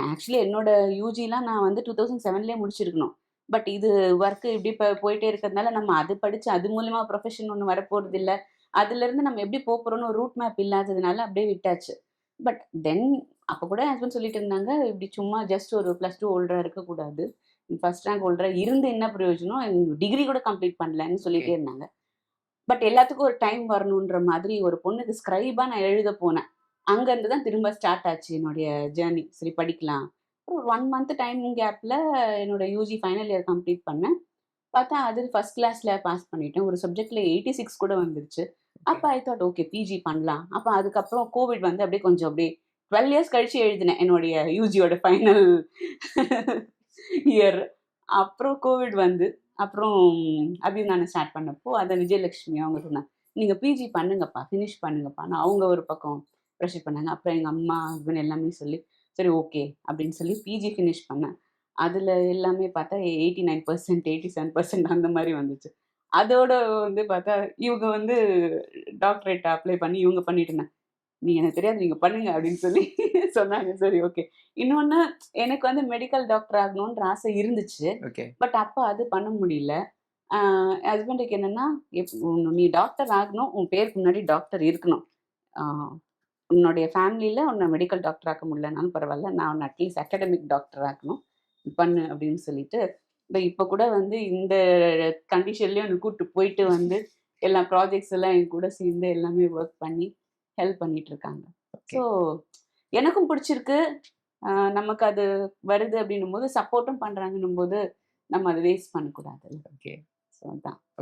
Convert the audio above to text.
Actually என்னோட யூஜிலாம் நான் வந்து 2007லயே முடிச்சிருக்கணும். பட் இது ஒர்க் இப்படி போயிட்டே இருக்கிறதுனால நம்ம அது படிச்சு அது மூலியமா ப்ரொஃபஷன் ஒண்ணு வரப்போறதில்ல. அதுலருந்து நம்ம எப்படி போப்போறோம்னு ஒரு ரூட் மேப் இல்லாததுனால அப்படியே விட்டாச்சு. பட் தென் அப்ப கூட என் ஹஸ்பண்ட் சொல்லிட்டு இருந்தாங்க, "இப்படி சும்மா ஜஸ்ட் ஒரு +2 ஹோல்டரா இருக்கக்கூடாது. ஃபர்ஸ்ட் ரேங்க் ஹோல்டரா இருந்து என்ன பிரயோஜனம்? டிகிரி கூட கம்ப்ளீட் பண்ணலன்னு" ஓகே. சொல்லிட்டே இருந்தாங்க. பட் எல்லாத்துக்கும் ஒரு டைம் வரணுன்ற மாதிரி ஒரு பொண்ணுக்கு ஸ்கிரைபா நான் எழுத போனேன். அங்க இருந்து தான் திரும்ப ஸ்டார்ட் ஆச்சு என்னுடைய ஜர்னி. சரி படிக்கலாம். ஒரு 1 மந்த் டைம் கேப்ல என்னோட யுஜி ஃபைனல் இயர் கம்ப்ளீட் பண்ணேன். பார்த்தா அது ஃபர்ஸ்ட் கிளாஸ்ல பாஸ் பண்ணிட்டேன். ஒரு சப்ஜெக்ட்ல 86 கூட வந்துருச்சு. ஓகே. அப்ப ஐ தாட் ஓகே பிஜி பண்ணலாம். அப்ப அதுக்கப்புறம் கோவிட் வந்து அப்படியே கொஞ்சம் அப்படியே 12 இயர்ஸ் கழிச்சு எழுதினேன் என்னுடைய யுஜியோட ஃபைனல் இயர். அப்புறம் கோவிட் வந்து அப்புறம் அபிமானம் ஸ்டார்ட் பண்ணப்போ அத விஜயலட்சுமி அவங்க சொன்னாங்க. "நீங்க பிஜி பண்ணுங்கப்பா. ஃபினிஷ் பண்ணுங்கப்பான்னு" அவங்க ஒரு பக்கம் ப்ரெஷர் பண்ணாங்க. அப்புறம் எங்க அம்மா, ஹஸ்பண்ட் எல்லாமே சொல்லி, சரி ஓகே அப்படின்னு சொல்லி பிஜி ஃபினிஷ் பண்ணேன். அதுல எல்லாமே பார்த்தா 89% 87% அந்த மாரி வந்துச்சு. அதோட வந்து பார்த்தா, இவங்க வந்து டாக்டரேட் அப்ளை பண்ணி இவங்க பண்ணிட்டு இருந்தாங்க. எனக்கு தெரியாது நீங்க பண்ணுங்க" அப்படின்னு சொல்லி சொன்னாங்க. சரி ஓகே. இன்னொன்னு எனக்கு வந்து மெடிக்கல் டாக்டர் ஆகணுன்ற ஆசை இருந்துச்சு. ஓகே. பட் அப்ப அது பண்ண முடியல. ஆ ஹஸ்பண்டுக்கு என்னன்னா, "நீ டாக்டர் ஆகணும். உன் பேருக்கு முன்னாடி டாக்டர் இருக்கணும். ஆ உன்னுடைய ஃபேமிலில உன்ன மெடிக்கல் டாக்டர் ஆக்க முடியலனாலும் பரவால்ல. நான் உன்ன அட்லீஸ்ட் அகாடமிக் டாக்டர் ஆக்கணும். பண்ணு" அப்படின்னு சொல்லிட்டு, இப்ப கூட வந்து இந்த கண்டிஷன்லயும் என்ன கூட்டு போயிட்டு வந்து எல்லா ப்ராஜெக்ட்ஸ் எல்லாம் என் கூட சேர்ந்து எல்லாமே ஒர்க் பண்ணி ஹெல்ப் பண்ணிட்டு இருக்காங்க. ஓகே. ஸோ எனக்கும் பிடிச்சிருக்கு. அ நமக்கு அது வருது அப்படின்னும்போது, சப்போர்ட்டும் பண்றாங்கன்னும்போது, நம்ம அத வேஸ்ட் பண்ணக்கூடாதுல்ல. ஓகே. ஸோ அதான்.